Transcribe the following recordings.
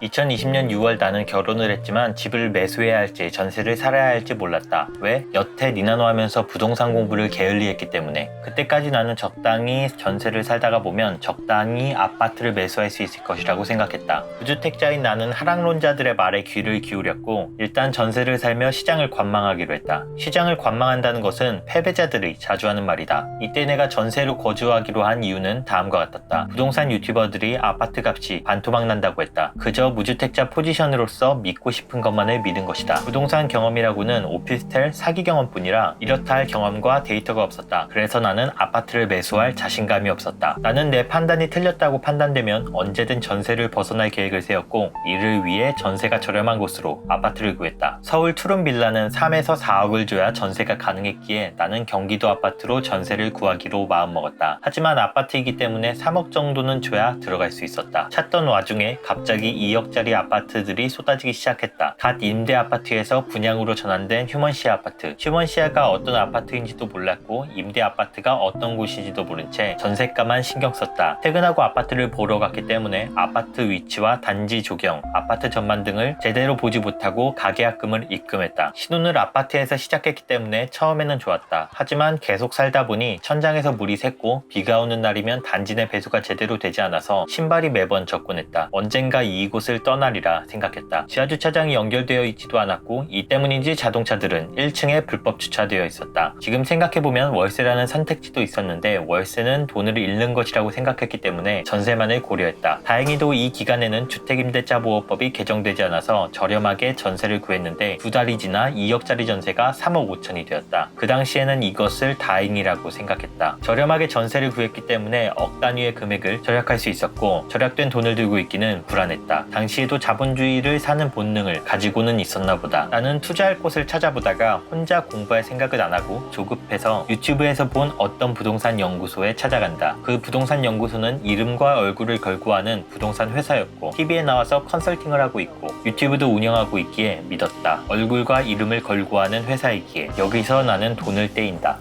2020년 6월 나는 결혼을 했지만 집을 매수해야 할지 전세를 살아야 할지 몰랐다. 왜? 여태 니나노 하면서 부동산 공부를 게을리했기 때문에. 그때까지 나는 적당히 전세를 살다가 보면 적당히 아파트를 매수할 수 있을 것이라고 생각했다. 무주택자인 나는 하락론자들의 말에 귀를 기울였고 일단 전세를 살며 시장을 관망하기로 했다. 시장을 관망한다는 것은 패배자들이 자주 하는 말이다. 이때 내가 전세로 거주하기로 한 이유는 다음과 같았다. 부동산 유튜버들이 아파트 값이 반토막 난다고 했다. 그저 무주택자 포지션으로서 믿고 싶은 것만을 믿은 것이다. 부동산 경험이라고는 오피스텔 사기 경험뿐이라 이렇다 할 경험과 데이터가 없었다. 그래서 나는 아파트를 매수할 자신감이 없었다. 나는 내 판단이 틀렸다고 판단되면 언제든 전세를 벗어날 계획을 세웠고 이를 위해 전세가 저렴한 곳으로 아파트를 구했다. 서울 투룸 빌라는 3에서 4억을 줘야 전세가 가능했기에 나는 경기도 아파트로 전세를 구하기로 마음먹었다. 하지만 아파트이기 때문에 3억 정도는 줘야 들어갈 수 있었다. 찾던 와중에 갑자기 2억짜리 아파트들이 쏟아지기 시작했다. 갓 임대 아파트에서 분양으로 전환된 휴먼시아 아파트. 휴먼시아가 어떤 아파트인지도 몰랐고 임대 아파트가 어떤 곳인지도 모른 채 전세가만 신경 썼다. 퇴근하고 아파트를 보러 갔기 때문에 아파트 위치와 단지 조경, 아파트 전망 등을 제대로 보지 못하고 가계약금을 입금했다. 신혼을 아파트에서 시작했기 때문에 처음에는 좋았다. 하지만 계속 살다 보니 천장에서 물이 샜고 비가 오는 날이면 단지 내 배수가 제대로 되지 않아서 신발이 매번 젖곤했다. 언젠가 이곳을 떠나리라 생각했다. 지하주차장이 연결되어 있지도 않았고 이 때문인지 자동차들은 1층에 불법 주차되어 있었다. 지금 생각해보면 월세라는 선택지도 있었는데 월세는 돈을 잃는 것이라고 생각했기 때문에 전세만을 고려했다. 다행히도 이 기간에는 주택임대차 보호법이 개정되지 않아서 저렴하게 전세를 구했는데 2달이 지나 2억짜리 전세가 3억 5천이 되었다. 그 당시에는 이것을 다행이라고 생각했다. 저렴하게 전세를 구했기 때문에 억 단위의 금액을 절약할 수 있었고 절약된 돈을 들고 있기는 불안했다. 당시에도 자본주의를 사는 본능을 가지고는 있었나 보다. 나는 투자할 곳을 찾아보다가 혼자 공부할 생각을 안 하고 조급해서 유튜브에서 본 어떤 부동산 연구소에 찾아간다. 그 부동산 연구소는 이름과 얼굴을 걸고 하는 부동산 회사였고 TV에 나와서 컨설팅을 하고 있고 유튜브도 운영하고 있기에 믿었다. 얼굴과 이름을 걸고 하는 회사이기에 여기서 나는 돈을 떼인다.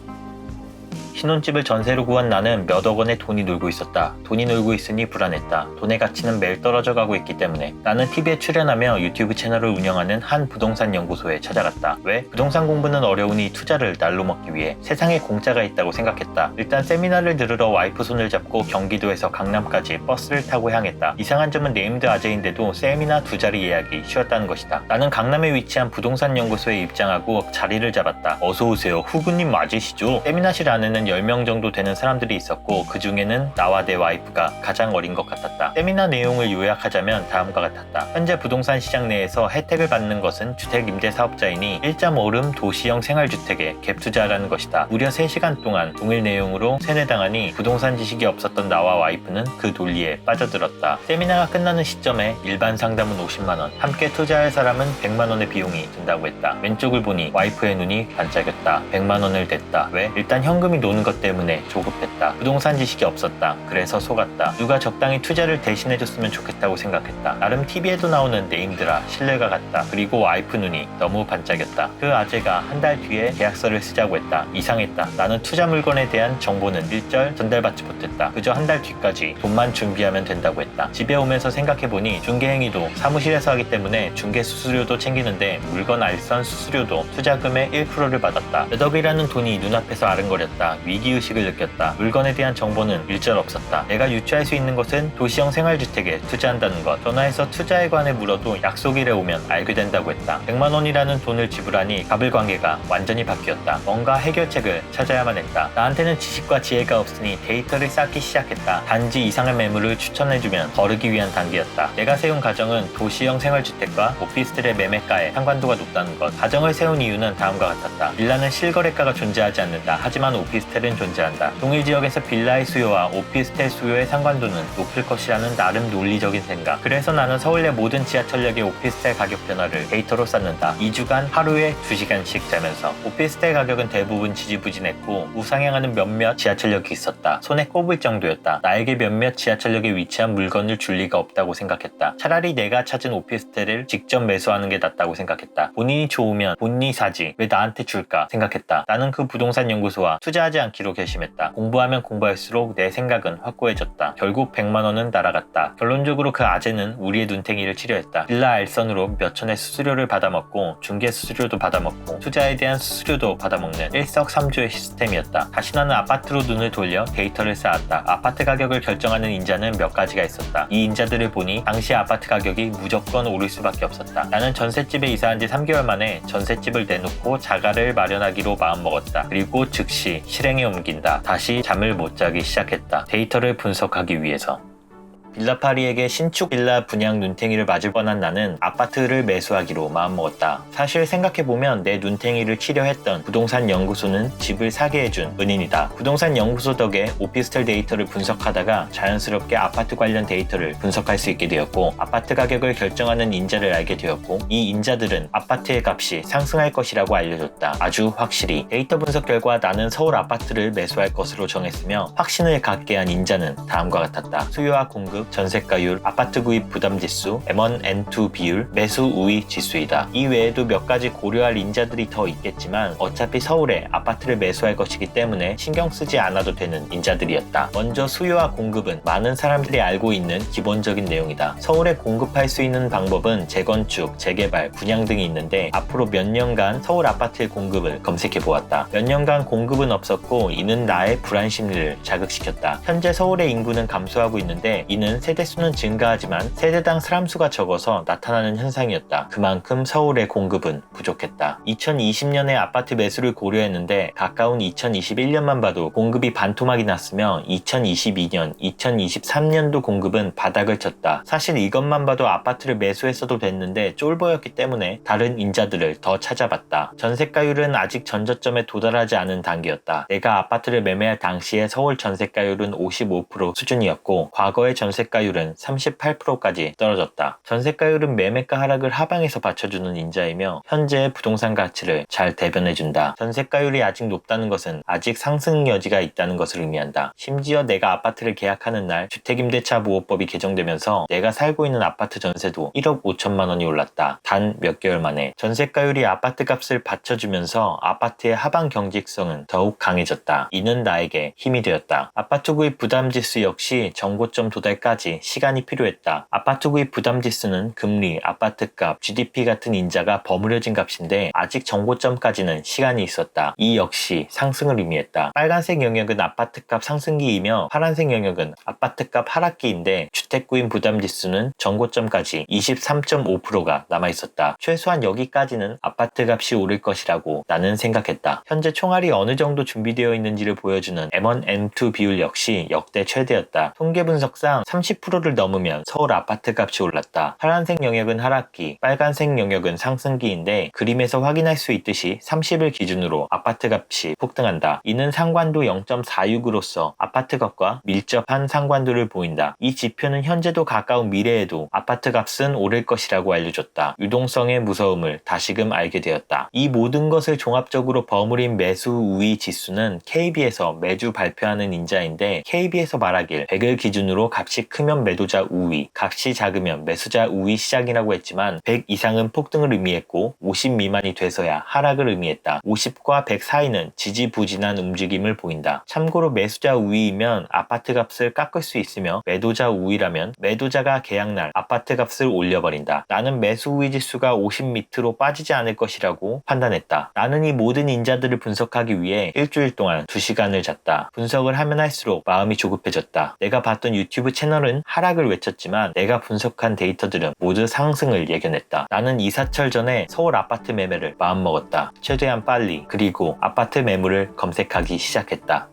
신혼집을 전세로 구한 나는 몇 억 원의 돈이 놀고 있었다. 돈이 놀고 있으니 불안했다. 돈의 가치는 매일 떨어져 가고 있기 때문에 나는 TV에 출연하며 유튜브 채널을 운영하는 한 부동산 연구소에 찾아갔다. 왜? 부동산 공부는 어려우니 투자를 날로 먹기 위해 세상에 공짜가 있다고 생각했다. 일단 세미나를 들으러 와이프 손을 잡고 경기도에서 강남까지 버스를 타고 향했다. 이상한 점은 네임드 아재인데도 세미나 2자리 예약이 쉬웠다는 것이다. 나는 강남에 위치한 부동산 연구소에 입장하고 자리를 잡았다. 어서오세요. 후구님 맞으시죠? 세미나실 안에는 10명 정도 되는 사람들이 있었고 그 중에는 나와 내 와이프가 가장 어린 것 같았다. 세미나 내용을 요약하자면 다음과 같았다. 현재 부동산 시장 내에서 혜택을 받는 것은 주택임대사업자이니 1.5룸 도시형 생활주택에 갭투자라는 것이다. 무려 3시간 동안 동일 내용으로 세뇌당하니 부동산 지식이 없었던 나와 와이프는 그 논리에 빠져들었다. 세미나가 끝나는 시점에 일반 상담은 50만원, 함께 투자할 사람은 100만원의 비용이 든다고 했다. 왼쪽을 보니 와이프의 눈이 반짝였다. 100만원을 냈다. 왜? 일단 현금이 노는 것 때문에 조급했다. 부동산 지식이 없었다. 그래서 속았다. 누가 적당히 투자를 대신해줬으면 좋겠다고 생각했다. 나름 TV에도 나오는 네임드라 신뢰가 갔다. 그리고 와이프 눈이 너무 반짝였다. 그 아재가 한 달 뒤에 계약서를 쓰자고 했다. 이상했다. 나는 투자 물건에 대한 정보는 일절 전달받지 못했다. 그저 한 달 뒤까지 돈만 준비하면 된다고 했다. 집에 오면서 생각해보니 중개행위도 사무실에서 하기 때문에 중개 수수료도 챙기는데 물건 알선 수수료도 투자금의 1%를 받았다. 몇 억이라는 돈이 눈앞에서 아른거렸다. 위기의식을 느꼈다. 물건에 대한 정보는 일절 없었다. 내가 유추할 수 있는 것은 도시형 생활주택에 투자한다는 것. 전화해서 투자에 관해 물어도 약속일에 오면 알게 된다고 했다. 100만원이라는 돈을 지불하니 갑을 관계가 완전히 바뀌었다. 뭔가 해결책을 찾아야만 했다. 나한테는 지식과 지혜가 없으니 데이터를 쌓기 시작했다. 단지 이상한 매물을 추천해주면 거르기 위한 단계였다. 내가 세운 가정은 도시형 생활주택과 오피스텔의 매매가에 상관도가 높다는 것. 가정을 세운 이유는 다음과 같았다. 빌라는 실거래가가 존재하지 않는다. 하지만 오피스텔은 존재한다. 동일 지역에서 빌라의 수요와 오피스텔 수요의 상관도는 높을 것이라는 나름 논리적인 생각. 그래서 나는 서울 내 모든 지하철역의 오피스텔 가격 변화를 데이터로 쌓는다. 2주간 하루에 2시간씩 자면서. 오피스텔 가격은 대부분 지지부진했고 우상향하는 몇몇 지하철역이 있었다. 손에 꼽을 정도였다. 나에게 몇몇 지하철역에 위치한 물건을 줄 리가 없다고 생각했다. 차라리 내가 찾은 오피스텔을 직접 매수하는 게 낫다고 생각했다. 본인이 좋으면 본인이 사지 왜 나한테 줄까 생각했다. 나는 그 부동산 연구소와 투자하지 않기로 결심했다. 공부하면 공부할수록 내 생각은 확고해졌다. 결국 100만 원은 날아갔다. 결론적으로 그 아재는 우리의 눈탱이를 치료했다. 빌라 알선으로 몇천의 수수료를 받아먹고 중개 수수료도 받아먹고 투자에 대한 수수료도 받아먹는 일석삼조의 시스템이었다. 다시 나는 아파트로 눈을 돌려 데이터를 쌓았다. 아파트 가격을 결정하는 인자는 몇 가지가 있었다. 이 인자들을 보니 당시 아파트 가격이 무조건 오를 수밖에 없었다. 나는 전셋집에 이사한 지 3개월 만에 전셋집을 내놓고 자가를 마련하기로 마음먹었다. 그리고 즉시 실행에 옮긴다. 다시 잠을 못 자기 시작했다. 데이터를 분석하기 위해서. 빌라파리에게 신축 빌라 분양 눈탱이를 맞을 뻔한 나는 아파트를 매수하기로 마음먹었다. 사실 생각해보면 내 눈탱이를 치료했던 부동산 연구소는 집을 사게 해준 은인이다. 부동산 연구소 덕에 오피스텔 데이터를 분석하다가 자연스럽게 아파트 관련 데이터를 분석할 수 있게 되었고, 아파트 가격을 결정하는 인자를 알게 되었고, 이 인자들은 아파트의 값이 상승할 것이라고 알려줬다. 아주 확실히. 데이터 분석 결과 나는 서울 아파트를 매수할 것으로 정했으며 확신을 갖게 한 인자는 다음과 같았다. 수요와 공급, 전세가율, 아파트 구입 부담지수, M1, N2 비율, 매수 우위 지수이다. 이 외에도 몇 가지 고려할 인자들이 더 있겠지만 어차피 서울에 아파트를 매수할 것이기 때문에 신경 쓰지 않아도 되는 인자들이었다. 먼저 수요와 공급은 많은 사람들이 알고 있는 기본적인 내용이다. 서울에 공급할 수 있는 방법은 재건축, 재개발, 분양 등이 있는데 앞으로 몇 년간 서울 아파트의 공급을 검색해 보았다. 몇 년간 공급은 없었고 이는 나의 불안 심리를 자극시켰다. 현재 서울의 인구는 감소하고 있는데 이는 세대수는 증가하지만 세대당 사람 수가 적어서 나타나는 현상이었다. 그만큼 서울의 공급은 부족했다. 2020년에 아파트 매수를 고려했는데 가까운 2021년만 봐도 공급이 반토막이 났으며 2022년, 2023년도 공급은 바닥을 쳤다. 사실 이것만 봐도 아파트를 매수했어도 됐는데 쫄보였기 때문에 다른 인자들을 더 찾아봤다. 전세가율은 아직 전저점에 도달하지 않은 단계였다. 내가 아파트를 매매할 당시에 서울 전세가율은 55% 수준이었고 과거의 전세가율은 38%까지 떨어졌다. 전세가율은 매매가 하락을 하방에서 받쳐주는 인자이며 현재의 부동산 가치를 잘 대변해준다. 전세가율이 아직 높다는 것은 아직 상승 여지가 있다는 것을 의미한다. 심지어 내가 아파트를 계약하는 날 주택임대차 보호법이 개정되면서 내가 살고 있는 아파트 전세도 1억 5천만 원이 올랐다. 단 몇 개월 만에. 전세가율이 아파트 값을 받쳐주면서 아파트의 하방 경직성은 더욱 강해졌다. 이는 나에게 힘이 되었다. 아파트 구입 부담지수 역시 정고점 도달까지 시간이 필요했다. 아파트 구입 부담지수는 금리, 아파트값, GDP 같은 인자가 버무려진 값인데 아직 정고점까지는 시간이 있었다. 이 역시 상승을 의미했다. 빨간색 영역은 아파트값 상승기이며 파란색 영역은 아파트값 하락기인데 주택 구입 부담지수는 정고점까지 23.5%가 남아있었다. 최소한 여기까지는 아파트값이 오를 것이라고 나는 생각했다. 현재 총알이 어느 정도 준비되어 있는지를 보여주는 M1, N2 비율 역시 역대 최대였다. 통계 분석상 30%를 넘으면 서울 아파트 값이 올랐다. 파란색 영역은 하락기, 빨간색 영역은 상승기인데 그림에서 확인할 수 있듯이 30을 기준으로 아파트 값이 폭등한다. 이는 상관도 0.46으로서 아파트 값과 밀접한 상관도를 보인다. 이 지표는 현재도 가까운 미래에도 아파트 값은 오를 것이라고 알려줬다. 유동성의 무서움을 다시금 알게 되었다. 이 모든 것을 종합적으로 버무린 매수 우위 지수는 KB에서 매주 발표하는 인자인데 KB에서 말하길 100을 기준으로 값이 크면 매도자 우위, 값이 작으면 매수자 우위 시작이라고 했지만 100 이상은 폭등을 의미했고 50 미만이 돼서야 하락을 의미했다. 50과 100 사이는 지지부진한 움직임을 보인다. 참고로 매수자 우위이면 아파트 값을 깎을 수 있으며 매도자 우위라면 매도자가 계약날 아파트 값을 올려버린다. 나는 매수 우위 지수가 50 밑으로 빠지지 않을 것이라고 판단했다. 나는 이 모든 인자들을 분석하기 위해 일주일 동안 2시간을 잤다. 분석을 하면 할수록 마음이 조급해졌다. 내가 봤던 유튜브 채널은 하락을 외쳤지만 내가 분석한 데이터들은 모두 상승을 예견했다. 나는 이사철 전에 서울 아파트 매매를 마음먹었다. 최대한 빨리. 그리고 아파트 매물을 검색하기 시작했다.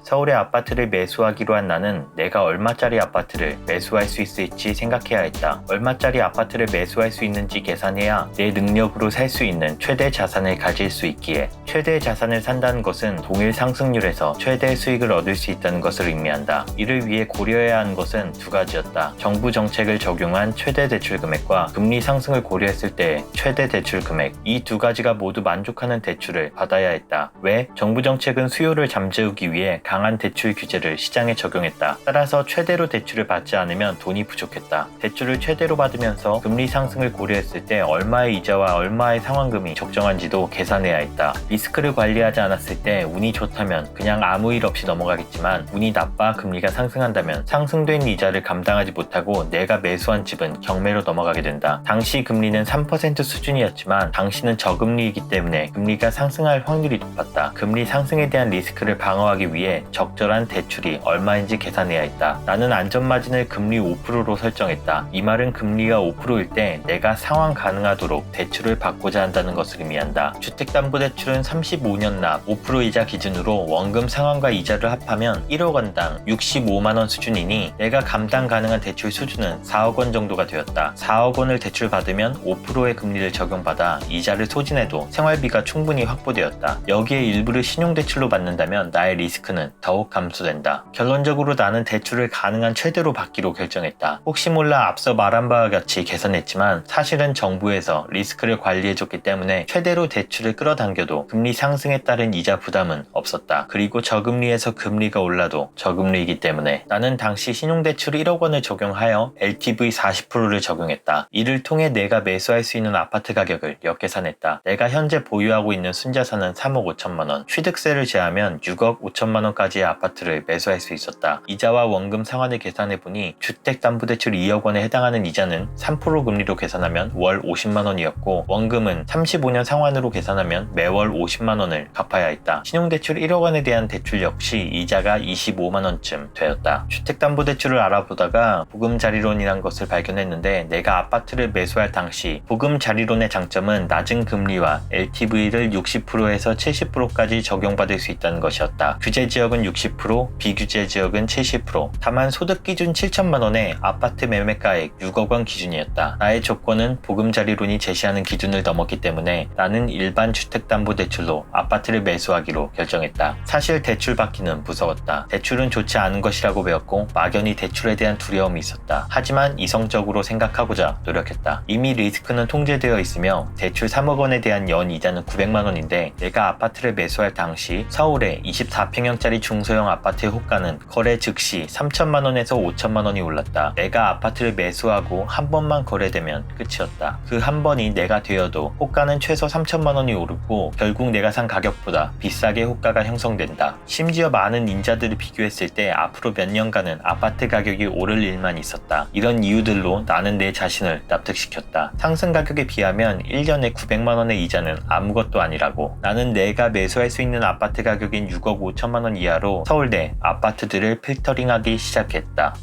서울의 아파트를 매수하기로 한 나는 내가 얼마짜리 아파트를 매수할 수 있을지 생각해야 했다. 얼마짜리 아파트를 매수할 수 있는지 계산해야 내 능력으로 살 수 있는 최대 자산을 가질 수 있기에 최대 자산을 산다는 것은 동일 상승률에서 최대 수익을 얻을 수 있다는 것을 의미한다. 이를 위해 고려해야 하는 것은 두 가지였다. 정부 정책을 적용한 최대 대출 금액과 금리 상승을 고려했을 때 최대 대출 금액. 이 두 가지가 모두 만족하는 대출을 받아야 했다. 왜? 정부 정책은 수요를 잠재우기 위해 강한 대출 규제를 시장에 적용했다. 따라서 최대로 대출을 받지 않으면 돈이 부족했다. 대출을 최대로 받으면서 금리 상승을 고려했을 때 얼마의 이자와 얼마의 상환금이 적정한지도 계산해야 했다. 리스크를 관리하지 않았을 때 운이 좋다면 그냥 아무 일 없이 넘어가겠지만 운이 나빠 금리가 상승한다면 상승된 이자를 감당하지 못하고 내가 매수한 집은 경매로 넘어가게 된다. 당시 금리는 3% 수준이었지만 당시는 저금리이기 때문에 금리가 상승할 확률이 높았다. 금리 상승에 대한 리스크를 방어하기 위해 적절한 대출이 얼마인지 계산해야 했다. 나는 안전마진을 금리 5%로 설정했다. 이 말은 금리가 5%일 때 내가 상환 가능하도록 대출을 받고자 한다는 것을 의미한다. 주택담보대출은 35년 납 5% 이자 기준으로 원금 상환과 이자를 합하면 1억 원당 65만 원 수준이니 내가 감당 가능한 대출 수준은 4억 원 정도가 되었다. 4억 원을 대출받으면 5%의 금리를 적용받아 이자를 소진해도 생활비가 충분히 확보되었다. 여기에 일부를 신용대출로 받는다면 나의 리스크는 더욱 감소된다. 결론적으로 나는 대출을 가능한 최대로 받기로 결정했다. 혹시 몰라 앞서 말한 바와 같이 계산했지만 사실은 정부에서 리스크를 관리해줬기 때문에 최대로 대출을 끌어당겨도 금리 상승에 따른 이자 부담은 없었다. 그리고 저금리에서 금리가 올라도 저금리이기 때문에 나는 당시 신용대출 1억 원을 적용하여 LTV 40%를 적용했다. 이를 통해 내가 매수할 수 있는 아파트 가격을 역계산했다. 내가 현재 보유하고 있는 순자산은 3억 5천만 원, 취득세를 제하면 6억 5천만 원까지의 아파트를 매수할 수 있었다. 이자와 원금 상환을 계산해보니 주택담보대출 2억 원에 해당하는 이자는 3% 금리로 계산하면 월 50만 원이었고 원금은 35년 상환으로 계산하면 매월 50만 원을 갚아야 했다. 신용대출 1억 원에 대한 대출 역시 이자가 25만 원쯤 되었다. 주택담보대출을 알아보다가 보금자리론이란 것을 발견했는데 내가 아파트를 매수할 당시 보금자리론의 장점은 낮은 금리와 LTV를 60%에서 70%까지 적용받을 수 있다는 것이었다. 규제 지역은 60%, 비규제 지역은 70%. 다만 소득 기준 7천만 원에 아파트 매매가액 6억 원 기준이었다. 나의 조건은 보금자리론이 제시하는 기준을 넘었기 때문에 나는 일반 주택담보대출로 아파트를 매수하기로 결정했다. 사실 대출 받기는 무서웠다. 대출은 좋지 않은 것이라고 배웠고 막연히 대출에 대한 두려움이 있었다. 하지만 이성적으로 생각하고자 노력했다. 이미 리스크는 통제되어 있으며 대출 3억 원에 대한 연 이자는 900만 원인데 내가 아파트를 매수할 당시 서울의 24평형짜리 중소형 아파트의 호가는 거래 즉시 3천만 원에서 5천만 원이 올랐다. 내가 아파트를 매수하고 한 번만 거래되면 끝이었다. 그 한 번이 내가 되어도 호가는 최소 3천만 원이 오르고 결국 내가 산 가격보다 비싸게 호가가 형성된다. 심지어 많은 인자들을 비교했을 때 앞으로 몇 년간은 아파트 가격이 오를 일만 있었다. 이런 이유들로 나는 내 자신을 납득시켰다. 상승 가격에 비하면 1년에 900만 원의 이자는 아무것도 아니라고. 나는 내가 매수할 수 있는 아파트 가격인 6억 5천만 원 이하로 서울대 아파트들을 필터링하기 시작했다.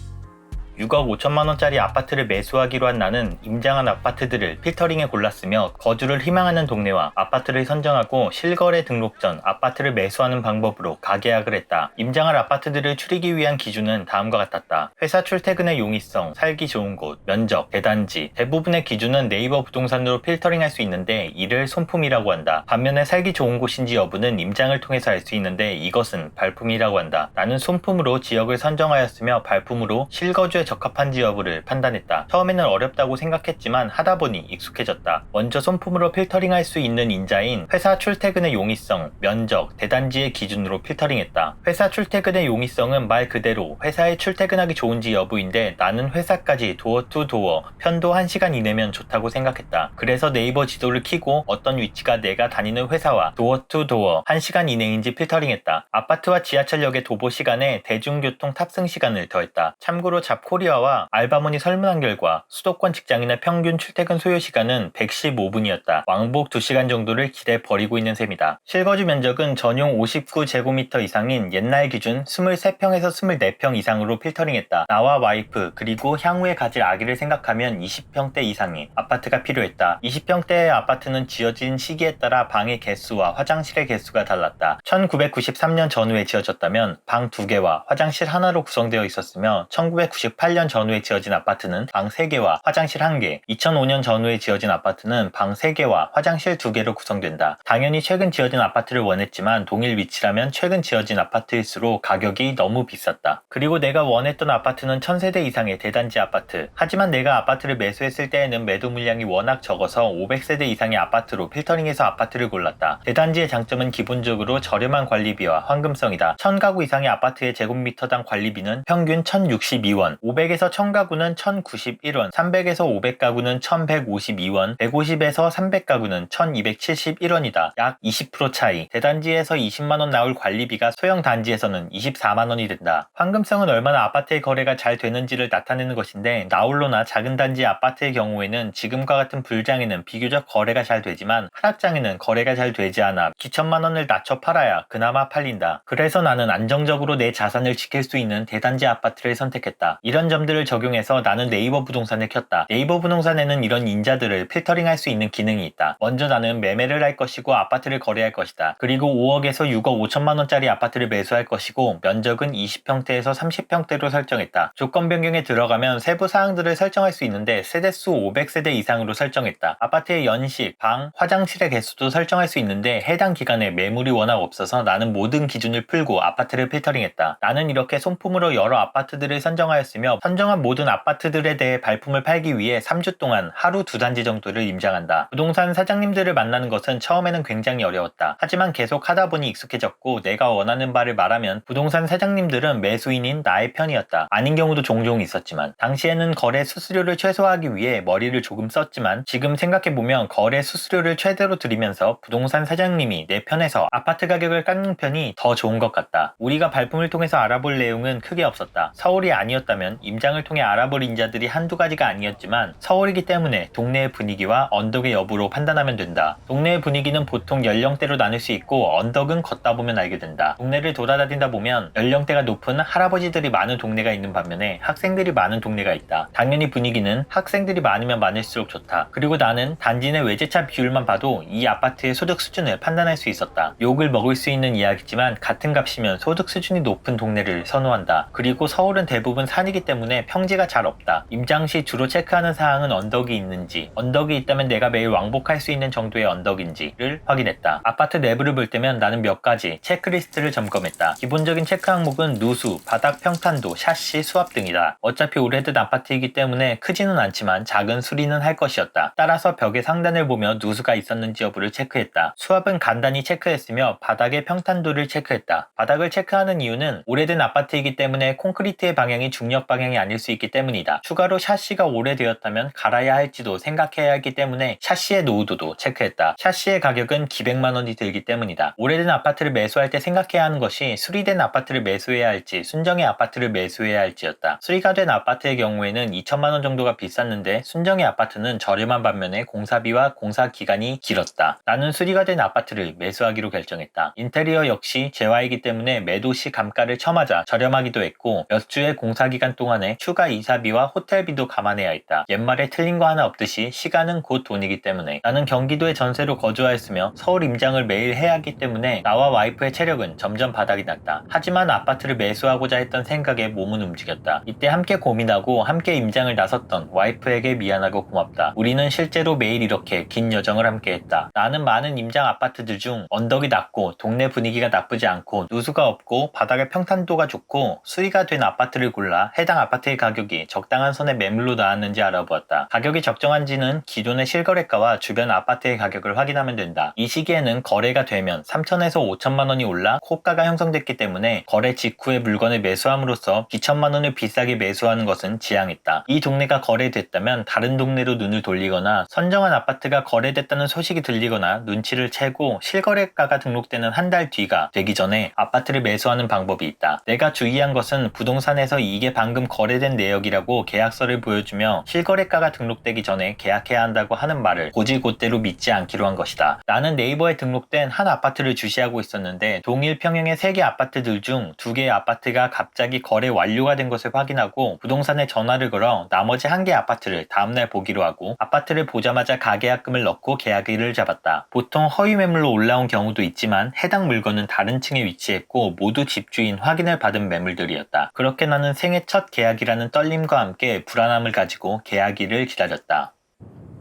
6억 5천만 원짜리 아파트를 매수하기로 한 나는 임장한 아파트들을 필터링해 골랐으며 거주를 희망하는 동네와 아파트를 선정하고 실거래 등록 전 아파트를 매수하는 방법으로 가계약을 했다. 임장할 아파트들을 추리기 위한 기준은 다음과 같았다. 회사 출퇴근의 용이성, 살기 좋은 곳, 면적, 대단지. 대부분의 기준은 네이버 부동산으로 필터링할 수 있는데 이를 손품이라고 한다. 반면에 살기 좋은 곳인지 여부는 임장을 통해서 알 수 있는데 이것은 발품이라고 한다. 나는 손품으로 지역을 선정하였으며 발품으로 실거주에 적합한지 여부를 판단했다. 처음에는 어렵다고 생각했지만 하다보니 익숙해졌다. 먼저 손품으로 필터링할 수 있는 인자인 회사 출퇴근의 용이성, 면적, 대단지의 기준으로 필터링했다. 회사 출퇴근의 용이성은 말 그대로 회사에 출퇴근하기 좋은지 여부인데 나는 회사까지 도어 투 도어 편도 1시간 이내면 좋다고 생각했다. 그래서 네이버 지도를 켜고 어떤 위치가 내가 다니는 회사와 도어 투 도어 1시간 이내인지 필터링했다. 아파트와 지하철역의 도보 시간에 대중교통 탑승 시간을 더했다. 참고로 잡코리아와 알바몬이 설문한 결과 수도권 직장인의 평균 출퇴근 소요 시간은 115분이었다. 왕복 2시간 정도를 길에 버리고 있는 셈이다. 실거주 면적은 전용 59제곱미터 이상인 옛날 기준 23평에서 24평 이상으로 필터링했다. 나와 와이프 그리고 향후에 가질 아기를 생각하면 20평대 이상의 아파트가 필요했다. 20평대의 아파트는 지어진 시기에 따라 방의 개수와 화장실의 개수가 달랐다. 1993년 전후에 지어졌다면 방 2개와 화장실 하나로 구성되어 있었으며 1998 2008년 전후에 지어진 아파트는 방 3개와 화장실 1개, 2005년 전후에 지어진 아파트는 방 3개와 화장실 2개로 구성된다. 당연히 최근 지어진 아파트를 원했지만 동일 위치라면 최근 지어진 아파트일수록 가격이 너무 비쌌다. 그리고 내가 원했던 아파트는 1000세대 이상의 대단지 아파트. 하지만 내가 아파트를 매수했을 때에는 매도 물량이 워낙 적어서 500세대 이상의 아파트로 필터링해서 아파트를 골랐다. 대단지의 장점은 기본적으로 저렴한 관리비와 환금성이다. 1000가구 이상의 아파트의 제곱미터당 관리비는 평균 1062원, 500에서 1000가구는 1091원, 300에서 500가구는 1152원, 150에서 300가구는 1271원이다. 약 20% 차이. 대단지에서 20만원 나올 관리비가 소형 단지에서는 24만원이 된다. 환금성은 얼마나 아파트의 거래가 잘 되는지를 나타내는 것인데, 나홀로나 작은 단지 아파트의 경우에는 지금과 같은 불장에는 비교적 거래가 잘 되지만 하락장에는 거래가 잘 되지 않아 기천만원을 낮춰 팔아야 그나마 팔린다. 그래서 나는 안정적으로 내 자산을 지킬 수 있는 대단지 아파트를 선택했다. 이런 점들을 적용해서 나는 네이버 부동산을 켰다. 네이버 부동산에는 이런 인자들을 필터링할 수 있는 기능이 있다. 먼저 나는 매매를 할 것이고 아파트를 거래할 것이다. 그리고 5억에서 6억 5천만원짜리 아파트를 매수할 것이고 면적은 20평대에서 30평대로 설정했다. 조건 변경에 들어가면 세부 사항들을 설정할 수 있는데 세대수 500세대 이상으로 설정했다. 아파트의 연식, 방, 화장실의 개수도 설정할 수 있는데 해당 기간에 매물이 워낙 없어서 나는 모든 기준을 풀고 아파트를 필터링했다. 나는 이렇게 손품으로 여러 아파트들을 선정하였으며 선정한 모든 아파트들에 대해 발품을 팔기 위해 3주 동안 하루 2단지 정도를 임장한다. 부동산 사장님들을 만나는 것은 처음에는 굉장히 어려웠다. 하지만 계속 하다 보니 익숙해졌고 내가 원하는 바를 말하면 부동산 사장님들은 매수인인 나의 편이었다. 아닌 경우도 종종 있었지만 당시에는 거래 수수료를 최소화하기 위해 머리를 조금 썼지만 지금 생각해보면 거래 수수료를 최대로 들이면서 부동산 사장님이 내 편에서 아파트 가격을 깎는 편이 더 좋은 것 같다. 우리가 발품을 통해서 알아볼 내용은 크게 없었다. 서울이 아니었다면 임장을 통해 알아볼 인자들이 한두 가지가 아니었지만 서울이기 때문에 동네의 분위기와 언덕의 여부로 판단하면 된다. 동네의 분위기는 보통 연령대로 나눌 수 있고 언덕은 걷다 보면 알게 된다. 동네를 돌아다니다 보면 연령대가 높은 할아버지들이 많은 동네가 있는 반면에 학생들이 많은 동네가 있다. 당연히 분위기는 학생들이 많으면 많을수록 좋다. 그리고 나는 단지 내 외제차 비율만 봐도 이 아파트의 소득 수준을 판단할 수 있었다. 욕을 먹을 수 있는 이야기지만 같은 값이면 소득 수준이 높은 동네를 선호한다. 그리고 서울은 대부분 산이기 때문에 평지가 잘 없다. 임장 시 주로 체크하는 사항은 언덕이 있는지, 언덕이 있다면 내가 매일 왕복할 수 있는 정도의 언덕인지를 확인했다. 아파트 내부를 볼 때면 나는 몇 가지 체크리스트를 점검했다. 기본적인 체크 항목은 누수, 바닥 평탄도, 샤시, 수압 등이다. 어차피 오래된 아파트이기 때문에 크지는 않지만 작은 수리는 할 것이었다. 따라서 벽의 상단을 보며 누수가 있었는지 여부를 체크했다. 수압은 간단히 체크했으며 바닥의 평탄도를 체크했다. 바닥을 체크하는 이유는 오래된 아파트이기 때문에 콘크리트의 방향이 중력 방향이 아닐 수 있기 때문이다. 추가로 샤시가 오래되었다면 갈아야 할지도 생각해야 하기 때문에 샤시의 노후도도 체크했다. 샤시의 가격은 기백만 원이 들기 때문이다. 오래된 아파트를 매수할 때 생각해야 하는 것이 수리된 아파트를 매수해야 할지 순정의 아파트를 매수해야 할지였다. 수리가 된 아파트의 경우에는 2천만 원 정도가 비쌌는데 순정의 아파트는 저렴한 반면에 공사비와 공사 기간이 길었다. 나는 수리가 된 아파트를 매수하기로 결정했다. 인테리어 역시 재화이기 때문에 매도 시 감가를 쳐맞아 저렴하기도 했고 몇 주의 공사 기간 동안에 추가 이사비와 호텔비도 감안해야 했다. 옛말에 틀린 거 하나 없듯이 시간은 곧 돈이기 때문에 나는 경기도에 전세로 거주하였으며 서울 임장을 매일 해야 하기 때문에 나와 와이프의 체력은 점점 바닥이 났다. 하지만 아파트를 매수하고자 했던 생각에 몸은 움직였다. 이때 함께 고민하고 함께 임장을 나섰던 와이프에게 미안하고 고맙다. 우리는 실제로 매일 이렇게 긴 여정을 함께 했다. 나는 많은 임장 아파트들 중 언덕이 낮고 동네 분위기가 나쁘지 않고 누수가 없고 바닥의 평탄도가 좋고 수리가 된 아파트를 골라 해당 아파트의 가격이 적당한 선에 매물로 나왔는지 알아보았다. 가격이 적정한지는 기존의 실거래가와 주변 아파트의 가격을 확인하면 된다. 이 시기에는 거래가 되면 3천에서 5천만 원이 올라 호가가 형성됐기 때문에 거래 직후에 물건을 매수함으로써 기천만 원을 비싸게 매수하는 것은 지양했다. 이 동네가 거래됐다면 다른 동네로 눈을 돌리거나 선정한 아파트가 거래됐다는 소식이 들리거나 눈치를 채고 실거래가가 등록되는 한 달 뒤가 되기 전에 아파트를 매수하는 방법이 있다. 내가 주의한 것은 부동산에서 이게 방금 거래된 내역이라고 계약서를 보여주며 실거래가가 등록되기 전에 계약해야 한다고 하는 말을 곧이곧대로 믿지 않기로 한 것이다. 나는 네이버에 등록된 한 아파트를 주시하고 있었는데 동일 평형의 3개 아파트들 중 2개의 아파트가 갑자기 거래 완료가 된 것을 확인하고 부동산에 전화를 걸어 나머지 1개 아파트를 다음날 보기로 하고 아파트를 보자마자 가계약금을 넣고 계약일을 잡았다. 보통 허위 매물로 올라온 경우도 있지만 해당 물건은 다른 층에 위치했고 모두 집주인 확인을 받은 매물들이었다. 그렇게 나는 생애 첫 첫 계약이라는 떨림과 함께 불안함을 가지고 계약일을 기다렸다.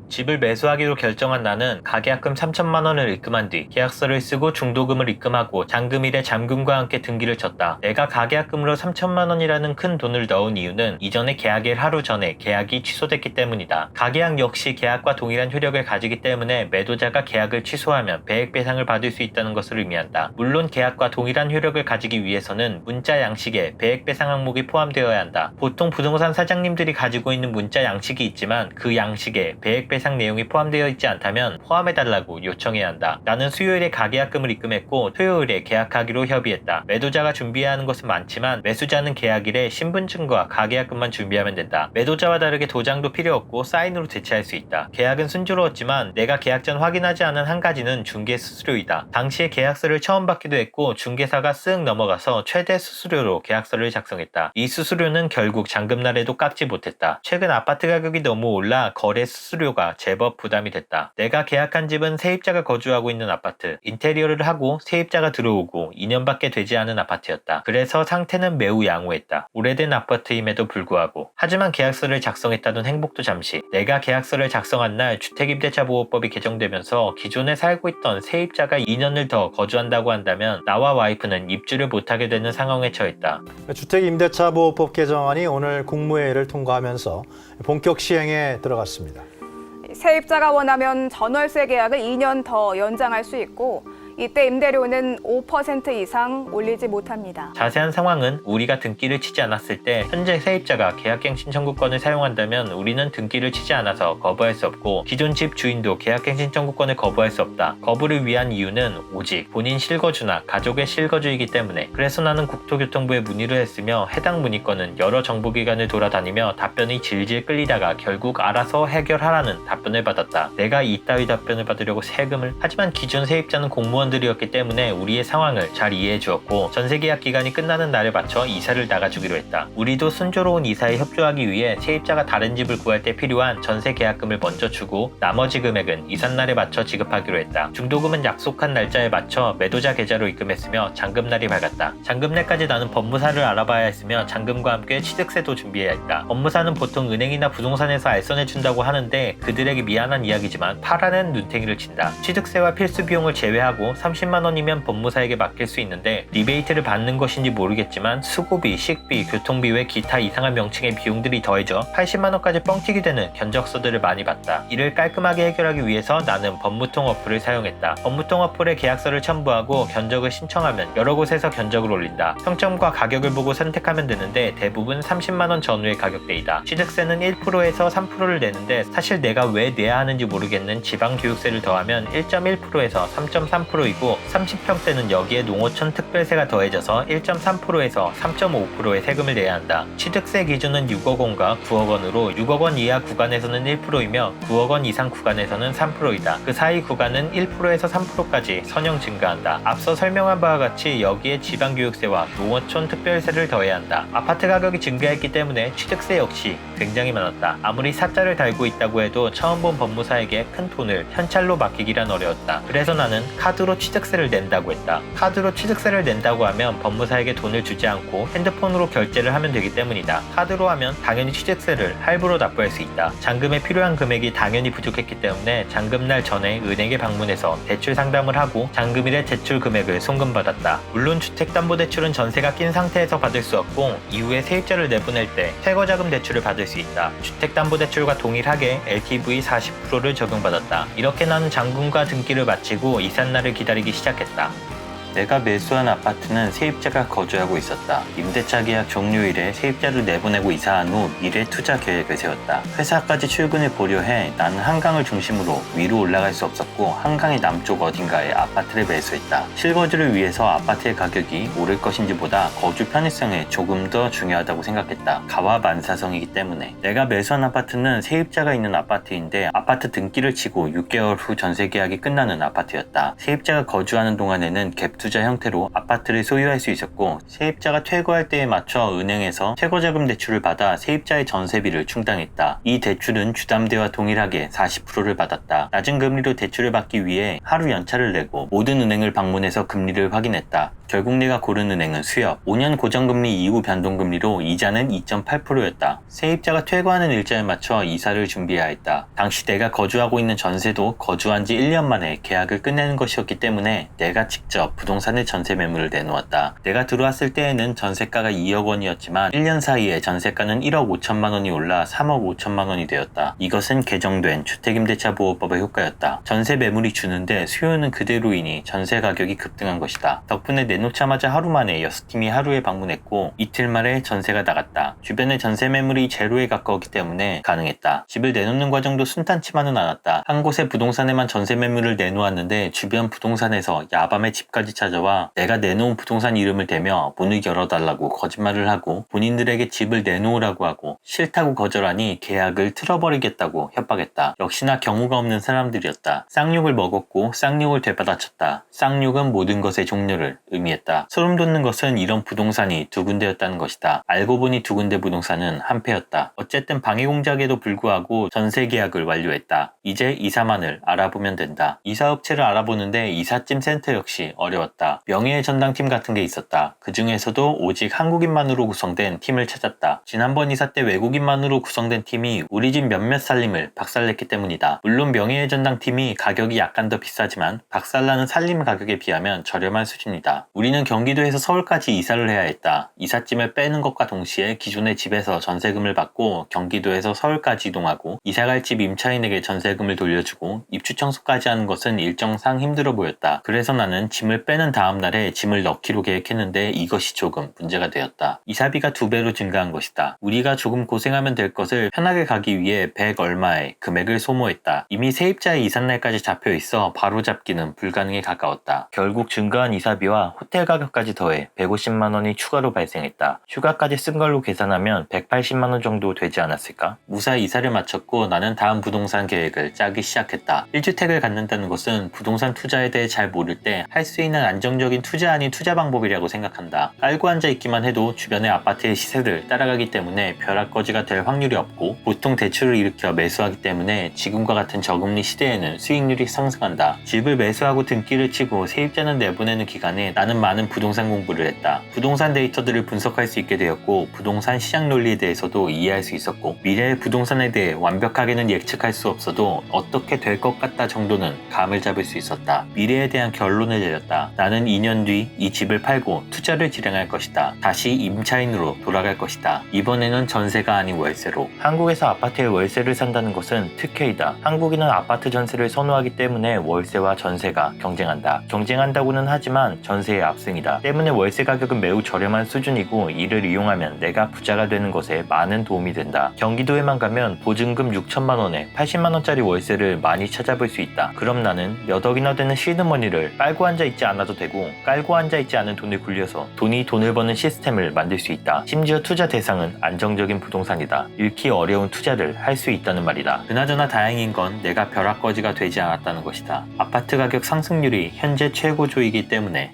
집을 매수하기로 결정한 나는 가계약금 3천만 원을 입금한 뒤 계약서를 쓰고 중도금을 입금하고 잔금일에 잠금과 함께 등기를 쳤다. 내가 가계약금으로 3천만 원이라는 큰 돈을 넣은 이유는 이전에 계약일 하루 전에 계약이 취소됐기 때문이다. 가계약 역시 계약과 동일한 효력을 가지기 때문에 매도자가 계약을 취소하면 배액 배상을 받을 수 있다는 것을 의미한다. 물론 계약과 동일한 효력을 가지기 위해서는 문자 양식에 배액 배상 항목이 포함되어야 한다. 보통 부동산 사장님들이 가지고 있는 문자 양식이 있지만 그 양식에 배액 배상 내용이 포함되어 있지 않다면 포함해달라고 요청해야 한다. 나는 수요일에 가계약금을 입금했고 토요일에 계약하기로 협의했다. 매도자가 준비해야 하는 것은 많지만 매수자는 계약일에 신분증과 가계약금만 준비하면 된다. 매도자와 다르게 도장도 필요 없고 사인으로 대체할 수 있다. 계약은 순조로웠지만 내가 계약 전 확인하지 않은 한 가지는 중개 수수료이다. 당시에 계약서를 처음 받기도 했고 중개사가 쓱 넘어가서 최대 수수료로 계약서를 작성했다. 이 수수료는 결국 잔금날에도 깎지 못했다. 최근 아파트 가격이 너무 올라 거래 수수료가 제법 부담이 됐다. 내가 계약한 집은 세입자가 거주하고 있는 아파트, 인테리어를 하고 세입자가 들어오고 2년밖에 되지 않은 아파트였다. 그래서 상태는 매우 양호했다. 오래된 아파트임에도 불구하고. 하지만 계약서를 작성했다는 행복도 잠시. 내가 계약서를 작성한 날 주택임대차보호법이 개정되면서 기존에 살고 있던 세입자가 2년을 더 거주한다고 한다면 나와 와이프는 입주를 못하게 되는 상황에 처했다. 주택임대차보호법 개정안이 오늘 국무회의를 통과하면서 본격 시행에 들어갔습니다. 세입자가 원하면 전월세 계약을 2년 더 연장할 수 있고 이때 임대료는 5% 이상 올리지 못합니다. 자세한 상황은 우리가 등기를 치지 않았을 때 현재 세입자가 계약갱신 청구권을 사용한다면 우리는 등기를 치지 않아서 거부할 수 없고 기존 집 주인도 계약갱신 청구권을 거부할 수 없다. 거부를 위한 이유는 오직 본인 실거주나 가족의 실거주이기 때문에. 그래서 나는 국토교통부에 문의를 했으며 해당 문의건은 여러 정부기관을 돌아다니며 답변이 질질 끌리다가 결국 알아서 해결하라는 답변을 받았다. 내가 이따위 답변을 받으려고 세금을. 하지만 기존 세입자는 공무원 들이었기 때문에 우리의 상황을 잘 이해해 주었고 전세계약 기간이 끝나는 날에 맞춰 이사를 나가주기로 했다. 우리도 순조로운 이사에 협조하기 위해 세입자가 다른 집을 구할 때 필요한 전세계약금을 먼저 주고 나머지 금액은 이삿날에 맞춰 지급하기로 했다. 중도금은 약속한 날짜에 맞춰 매도자 계좌로 입금했으며 잔금날이 밝았다. 잔금날까지 나는 법무사를 알아봐야 했으며 잔금과 함께 취득세도 준비해야 했다. 법무사는 보통 은행이나 부동산에서 알선해준다고 하는데 그들에게 미안한 이야기지만 파라는 눈탱이를 친다. 취득세와 필수 비용을 제외하고 30만 원이면 법무사에게 맡길 수 있는데 리베이트를 받는 것인지 모르겠지만 수고비, 식비, 교통비 외 기타 이상한 명칭의 비용들이 더해져 80만 원까지 뻥튀기 되는 견적서들을 많이 받다. 이를 깔끔하게 해결하기 위해서 나는 법무통 어플을 사용했다. 법무통 어플에 계약서를 첨부하고 견적을 신청하면 여러 곳에서 견적을 올린다. 평점과 가격을 보고 선택하면 되는데 대부분 30만 원 전후의 가격대이다. 취득세는 1%에서 3%를 내는데 사실 내가 왜 내야 하는지 모르겠는 지방교육세를 더하면 1.1%에서 3.3%이고 30평대는 여기에 농어촌 특별세가 더해져서 1.3%에서 3.5%의 세금을 내야 한다. 취득세 기준은 6억 원과 9억 원으로 6억 원 이하 구간에서는 1%이며 9억 원 이상 구간에서는 3%이다. 그 사이 구간은 1%에서 3%까지 선형 증가한다. 앞서 설명한 바와 같이 여기에 지방교육세와 농어촌 특별세를 더해야 한다. 아파트 가격이 증가했기 때문에 취득세 역시 굉장히 많았다. 아무리 사자를 달고 있다고 해도 처음 본 법무사에게 큰 돈을 현찰로 맡기기란 어려웠다. 그래서 나는 카드로 취득세를 낸다고 했다. 카드로 취득세를 낸다고 하면 법무사에게 돈을 주지 않고 핸드폰으로 결제를 하면 되기 때문이다. 카드로 하면 당연히 취득세를 할부로 납부할 수 있다. 잔금에 필요한 금액이 당연히 부족했기 때문에 잔금날 전에 은행에 방문해서 대출 상담을 하고 잔금일에 대출 금액을 송금받았다. 물론 주택담보대출은 전세가 낀 상태에서 받을 수 없고 이후에 세입자를 내보낼 때 퇴거자금 대출을 받을 수 있다. 주택담보대출과 동일하게 LTV 40%를 적용받았다. 이렇게 나는 잔금과 등기를 마치고 이삿날을 기다리기 시작했다. 내가 매수한 아파트는 세입자가 거주하고 있었다. 임대차 계약 종료일에 세입자를 내보내고 이사한 후 미래 투자 계획을 세웠다. 회사까지 출근을 고려해 나는 한강을 중심으로 위로 올라갈 수 없었고 한강의 남쪽 어딘가에 아파트를 매수했다. 실거주를 위해서 아파트의 가격이 오를 것인지 보다 거주 편의성에 조금 더 중요하다고 생각했다. 가와 만사성이기 때문에. 내가 매수한 아파트는 세입자가 있는 아파트인데 아파트 등기를 치고 6개월 후 전세 계약이 끝나는 아파트였다. 세입자가 거주하는 동안에는 갭 갑투자 형태로 아파트를 소유할 수 있었고, 세입자가 퇴거할 때에 맞춰 은행에서 퇴거자금 대출을 받아 세입자의 전세비를 충당했다. 이 대출은 주담대와 동일하게 40%를 받았다. 낮은 금리로 대출을 받기 위해 하루 연차를 내고 모든 은행을 방문해서 금리를 확인했다. 결국 내가 고른 은행은 수협. 5년 고정금리 이후 변동금리로 이자는 2.8%였다. 세입자가 퇴거하는 일자에 맞춰 이사를 준비해야 했다. 당시 내가 거주하고 있는 전세도 거주한 지 1년 만에 계약을 끝내는 것이었기 때문에 내가 직접 부동산의 전세 매물을 내놓았다. 내가 들어왔을 때에는 전세가가 2억 원이었지만 1년 사이에 전세가는 1억 5천만 원이 올라 3억 5천만 원이 되었다. 이것은 개정된 주택임대차보호법의 효과였다. 전세 매물이 주는데 수요는 그대로이니 전세 가격이 급등한 것이다. 덕분에 내놓자마자 하루 만에 6팀이 하루에 방문했고 이틀 만에 전세가 나갔다. 주변의 전세 매물이 제로에 가까웠기 때문에 가능했다. 집을 내놓는 과정도 순탄치만은 않았다. 한 곳의 부동산에만 전세 매물을 내놓았는데 주변 부동산에서 야밤에 집까지 찾아와 내가 내놓은 부동산 이름을 대며 문을 열어달라고 거짓말을 하고 본인들에게 집을 내놓으라고 하고 싫다고 거절하니 계약을 틀어버리겠다고 협박했다. 역시나 경우가 없는 사람들이었다. 쌍욕을 먹었고 쌍욕을 되받아쳤다. 쌍욕은 모든 것의 종료를 의미했다. 소름 돋는 것은 이런 부동산이 두 군데였다는 것이다. 알고 보니 두 군데 부동산은 한패였다. 어쨌든 방해 공작에도 불구하고 전세 계약을 완료했다. 이제 이사만을 알아보면 된다. 이사업체를 알아보는데 이삿짐 센터 역시 어려웠다. 명예의 전당팀 같은 게 있었다. 그 중에서도 오직 한국인만으로 구성된 팀을 찾았다. 지난번 이사 때 외국인만으로 구성된 팀이 우리 집 몇몇 살림을 박살냈기 때문이다. 물론 명예의 전당팀이 가격이 약간 더 비싸지만 박살나는 살림 가격에 비하면 저렴한 수준이다. 우리는 경기도에서 서울까지 이사를 해야 했다. 이삿짐을 빼는 것과 동시에 기존의 집에서 전세금을 받고 경기도에서 서울까지 이동하고 이사갈 집 임차인에게 전세금을 돌려주고 입주 청소까지 하는 것은 일정상 힘들어 보였다. 그래서 나는 짐을 빼는 다음 날에 짐을 넣기로 계획했는데 이것이 조금 문제가 되었다. 이사비가 2배로 증가한 것이다. 우리가 조금 고생하면 될 것을 편하게 가기 위해 100 얼마의 금액을 소모했다. 이미 세입자의 이삿날까지 잡혀 있어 바로 잡기는 불가능에 가까웠다. 결국 증가한 이사비와 호텔 가격까지 더해 150만 원이 추가로 발생했다. 휴가까지 쓴 걸로 계산하면 180만 원 정도 되지 않았을까? 무사히 이사를 마쳤고 나는 다음 부동산 계획을 짜기 시작했다. 1주택을 갖는다는 것은 부동산 투자에 대해 잘 모를 때 할 수 있는 안정적인 투자 아닌 투자 방법이라고 생각한다. 깔고 앉아 있기만 해도 주변의 아파트의 시세를 따라가기 때문에 벼락거지가 될 확률이 없고 보통 대출을 일으켜 매수하기 때문에 지금과 같은 저금리 시대에는 수익률이 상승한다. 집을 매수하고 등기를 치고 세입자는 내보내는 기간에 나는 많은 부동산 공부를 했다. 부동산 데이터들을 분석할 수 있게 되었고 부동산 시장 논리에 대해서도 이해할 수 있었고 미래의 부동산에 대해 완벽하게는 예측할 수 없어도 어떻게 될 것 같다 정도는 감을 잡을 수 있었다. 미래에 대한 결론을 내렸다. 나는 2년 뒤 이 집을 팔고 투자를 진행할 것이다. 다시 임차인으로 돌아갈 것이다. 이번에는 전세가 아닌 월세로. 한국에서 아파트에 월세를 산다는 것은 특혜이다. 한국인은 아파트 전세를 선호하기 때문에 월세와 전세가 경쟁한다. 경쟁한다고는 하지만 전세의 압승이다. 때문에 월세 가격은 매우 저렴한 수준이고 이를 이용하면 내가 부자가 되는 것에 많은 도움이 된다. 경기도에만 가면 보증금 6천만 원에 80만 원짜리 월세를 많이 찾아볼 수 있다. 그럼 나는 몇 억이나 되는 시드머니를 깔고 앉아 있지 않아도 되고 깔고 앉아 있지 않은 돈을 굴려서 돈이 돈을 버는 시스템을 만들 수 있다. 심지어 투자 대상은 안정적인 부동산이다. 잃기 어려운 투자를 할 수 있다는 말이다. 그나저나 다행인 건 내가 벼락거지가 되지 않았다는 것이다. 아파트 가격 상승률이 현재 최고조이기 때문에